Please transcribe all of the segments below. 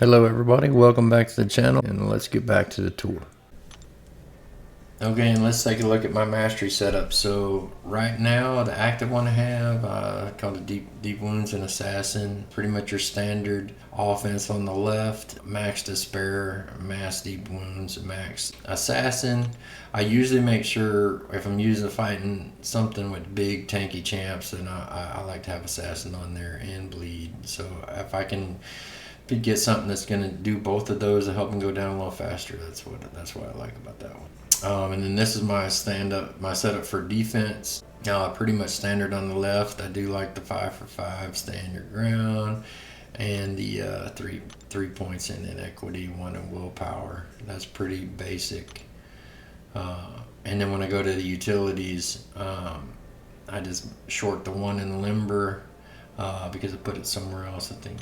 Hello everybody, welcome back to the channel, and let's get back to the tour. Okay, and let's take a look at my mastery setup. So right now, the active one I have, called a deep wounds and assassin. Pretty much your standard offense on the left, max despair, max deep wounds, max assassin. I usually make sure if I'm fighting something with big tanky champs, then I like to have assassin on there and bleed. So if I can get something that's going to do both of those to help them go down a little faster, that's what I like about that one. And then this is my setup for defense. Pretty much standard on the left. I do like the 5 for 5, stand your ground, and the 3 points in inequity, 1 in willpower. That's pretty basic. And then when I go to the utilities, I just short the 1 in limber because I put it somewhere else. I think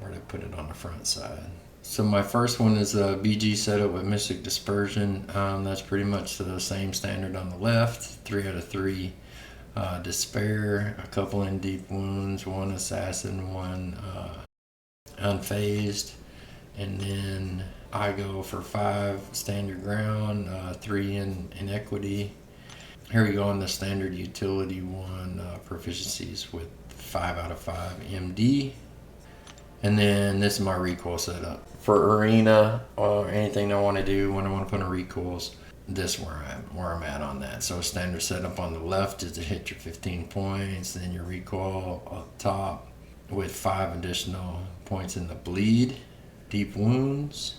where they put it on the front side. So my first one is a BG setup with Mystic Dispersion. That's pretty much the same standard on the left. 3 out of 3 despair, a couple in deep wounds, 1 assassin, 1 unfazed, and then I go for 5 standard ground, 3 in inequity. Here we go on the standard utility 1 proficiencies with 5 out of 5 MD. And then this is my recoil setup. For arena or anything I want to do when I want to put in recoils, this is where I'm at on that. So standard setup on the left is to hit your 15 points, then your recoil up top with 5 additional points in the bleed, deep wounds,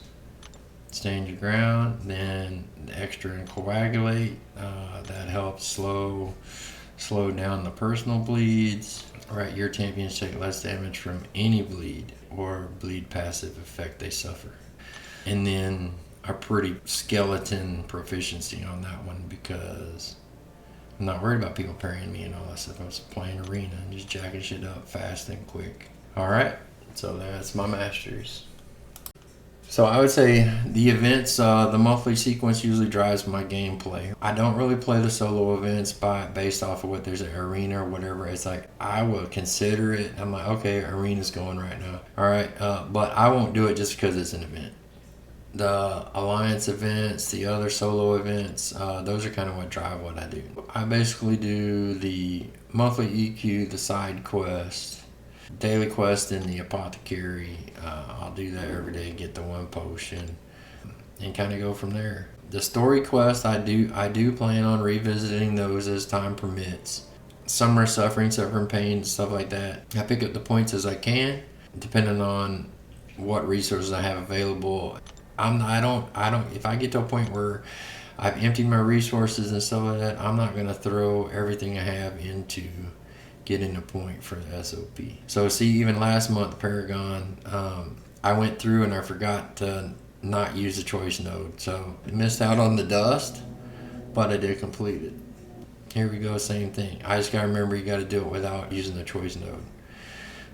stand your ground, then the extra in coagulate, that helps slow down the personal bleeds. Right, your champions take less damage from any bleed or bleed passive effect they suffer. And then a pretty skeleton proficiency on that one because I'm not worried about people parrying me and all that stuff. I'm just playing arena and just jacking shit up fast and quick. Alright, so that's my masteries. So I would say the events, the monthly sequence usually drives my gameplay. I don't really play the solo events based off of what there's an arena or whatever. It's like I will consider it. I'm like, okay, arena's going right now. All right, but I won't do it just because it's an event. The alliance events, the other solo events, those are kind of what drive what I do. I basically do the monthly EQ, the side quest, daily quest in the apothecary. I'll do that every day, get the 1 potion, and kind of go from there. The story quest, I do plan on revisiting those as time permits. Summer suffering pain, stuff like that. I pick up the points as I can, depending on what resources I have available. I don't. If I get to a point where I've emptied my resources and stuff like that, I'm not gonna throw everything I have into getting a point for the SOP. So see, even last month, Paragon, I went through and I forgot to not use the choice node. So I missed out on the dust, but I did complete it. Here we go, same thing. I just gotta remember you gotta do it without using the choice node.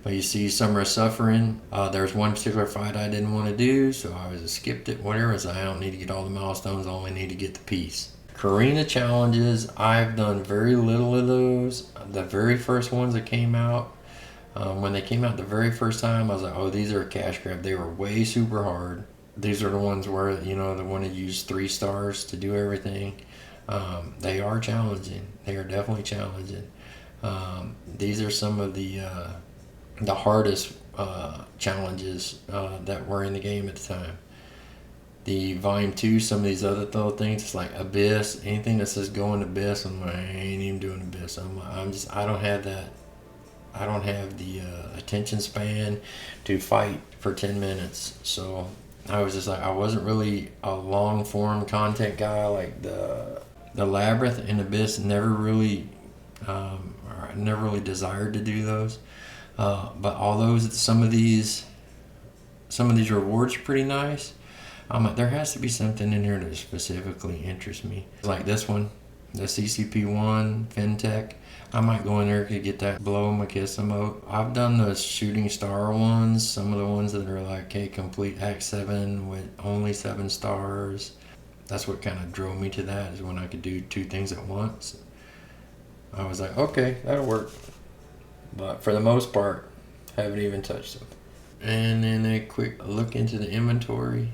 But you see, Summer of Suffering, there's one particular fight I didn't want to do, so I just skipped it, whatever. So I don't need to get all the milestones, I only need to get the piece. Karina challenges, I've done very little of those. The very first ones that came out, when they came out the very first time, I was like, oh, these are a cash grab. They were way super hard. These are the ones where, they want to use 3 stars to do everything. They are challenging. They are definitely challenging. These are some of the hardest challenges that were in the game at the time. The Volume 2, some of these other little things, it's like Abyss, anything that says go in Abyss, I'm like, I ain't even doing Abyss. I don't have that. I don't have the attention span to fight for 10 minutes. So I was just like, I wasn't really a long form content guy. Like the Labyrinth and Abyss never really desired to do those. But although some of these rewards are pretty nice, I'm like, there has to be something in here that specifically interests me. Like this one, the CCP1 FinTech. I might go in there to get that blow 'em a kiss emote. I've done the shooting star ones, some of the ones that are like, hey, complete Act 7 with only 7 stars. That's what kind of drove me to that, is when I could do 2 things at once. I was like, okay, that'll work. But for the most part, haven't even touched them. And then a quick look into the inventory,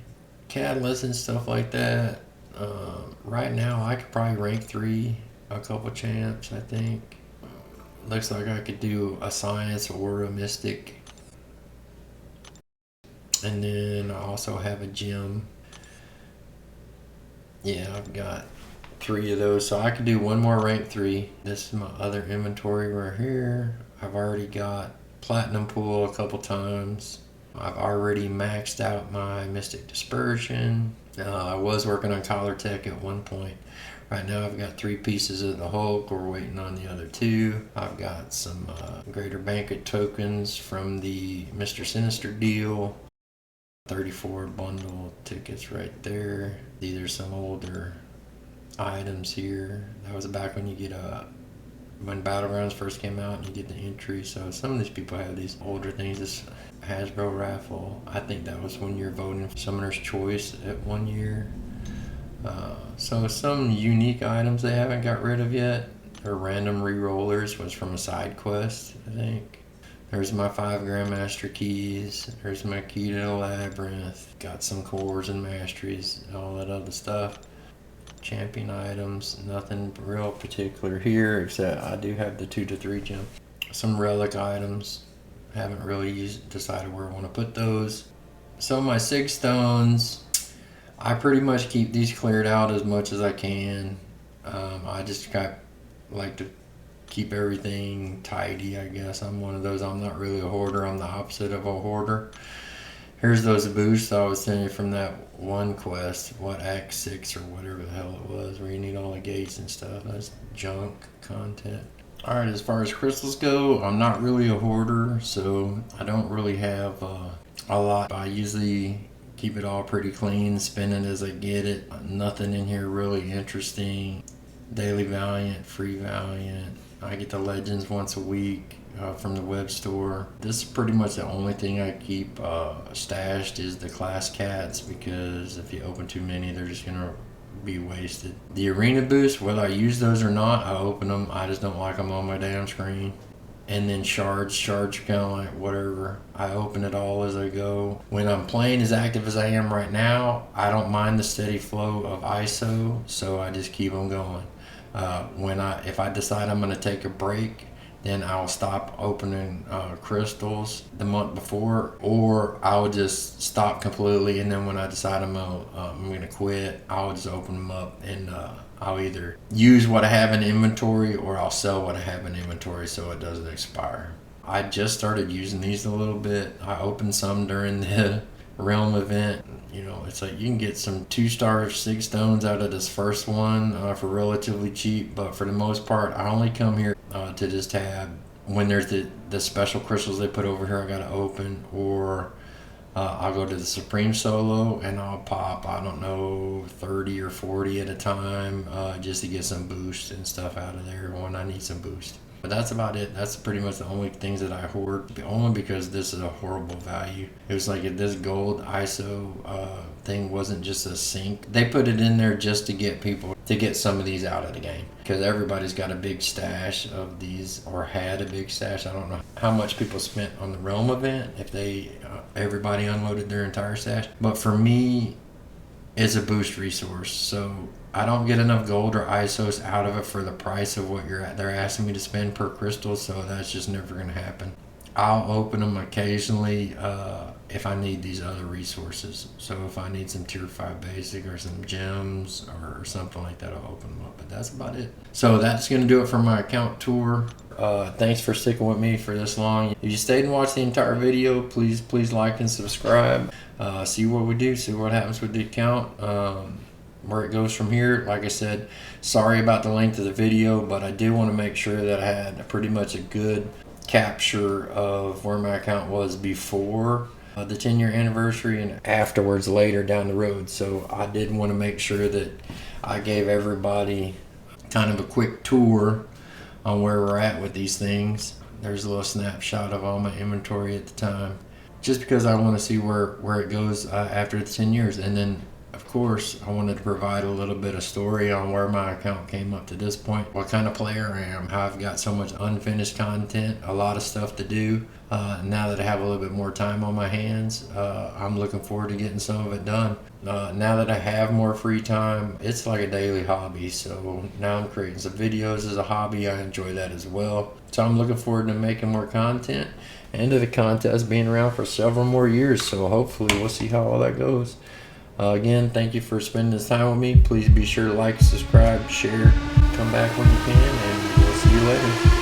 catalysts and stuff like that. Right now, I could probably rank 3 a couple champs, I think. Looks like I could do a science or a mystic. And then I also have a gem. Yeah, I've got 3 of those, so I could do one more rank 3. This is my other inventory right here. I've already got platinum pool a couple times. I've already maxed out my mystic dispersion. I was working on collar tech at one point. Right now I've got 3 pieces of the Hulk. We're waiting on the other 2. I've got some greater banquet tokens from the Mr. Sinister deal. 34 bundle tickets right there. These are some older items here. That was back when you get when Battlegrounds first came out and you get the entry. So some of these people have these older things. This Hasbro raffle, I think that was when you're voting for Summoner's Choice at 1 year. So some unique items they haven't got rid of yet. Their random re-rollers was from a side quest, I think. There's my 5 Grandmaster keys. There's my key to the labyrinth. Got some cores and masteries, all that other stuff. Champion items, nothing real particular here, except I do have the 2 to 3 gem. Some relic items. Haven't really decided where I want to put those. So my 6 stones, I pretty much keep these cleared out as much as I can. I just like to keep everything tidy, I guess. I'm one of those. I'm not really a hoarder. I'm the opposite of a hoarder. Here's those boosts I was telling you from that one quest, what Act 6 or whatever the hell it was, where you need all the gates and stuff. That's junk content. Alright, as far as crystals go, I'm not really a hoarder, so I don't really have a lot. I usually keep it all pretty clean, spend it as I get it. Nothing in here really interesting. Daily Valiant, free Valiant. I get the Legends once a week from the web store. This is pretty much the only thing I keep stashed is the class cats, because if you open too many, they're just gonna be wasted. The arena boosts, whether I use those or not, I open them. I just don't like them on my damn screen. And then shards are kind of like whatever. I open it all as I go. When I'm playing as active as I am right now, I don't mind the steady flow of ISO, so I just keep them going. If I decide I'm going to take a break, then I'll stop opening crystals the month before, or I'll just stop completely. And then when I decide I'm going to quit, I'll just open them up, and I'll either use what I have in inventory or I'll sell what I have in inventory so it doesn't expire. I just started using these a little bit. I opened some during the Realm event. You know, it's like you can get some 2-star 6 stones out of this first one for relatively cheap, but for the most part, I only come here to this tab when there's the special crystals they put over here I gotta open, or I'll go to the Supreme Solo and I'll pop, I don't know, 30 or 40 at a time just to get some boost and stuff out of there when I need some boost. But that's about it. That's pretty much the only things that I hoard, only because this is a horrible value. It was like if this gold ISO thing wasn't just a sink, they put it in there just to get people to get some of these out of the game, because everybody's got a big stash of these, or had a big stash. I don't know how much people spent on the Realm event, if they everybody unloaded their entire stash, but for me, it's a boost resource, so I don't get enough gold or ISOs out of it for the price of what they're asking me to spend per crystal, so that's just never going to happen. I'll open them occasionally if I need these other resources. So if I need some tier 5 basic or some gems or something like that, I'll open them up. But that's about it. So that's going to do it for my account tour. Thanks for sticking with me for this long. If you stayed and watched the entire video, please like and subscribe. See what we do, see what happens with the account. Where it goes from here. Like I said, sorry about the length of the video, but I did want to make sure that I had pretty much a good capture of where my account was before the 10-year anniversary and afterwards later down the road. So I did want to make sure that I gave everybody kind of a quick tour on where we're at with these things. There's a little snapshot of all my inventory at the time, just because I want to see where it goes after the 10 years. And then of course, I wanted to provide a little bit of story on where my account came up to this point, what kind of player I am, how I've got so much unfinished content, a lot of stuff to do. Now that I have a little bit more time on my hands, I'm looking forward to getting some of it done. Now that I have more free time, it's like a daily hobby. So now I'm creating some videos as a hobby. I enjoy that as well. So I'm looking forward to making more content and to the contest being around for several more years. So hopefully we'll see how all that goes. Again, thank you for spending this time with me. Please be sure to like, subscribe, share, come back when you can, and we'll see you later.